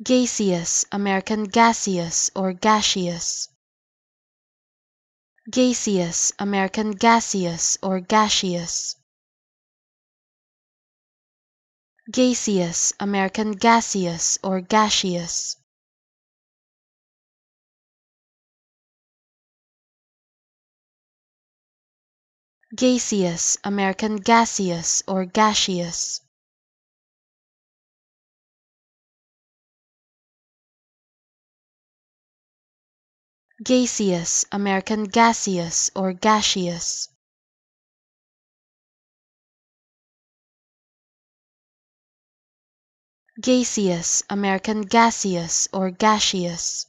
Gaseous, American gaseous or gaseous. Gaseous, American gaseous or gaseous. Gaseous, American gaseous or gaseous. Gaseous, American gaseous or gaseous. Gaseous, American gaseous or gaseous. Gaseous, American gaseous or gaseous.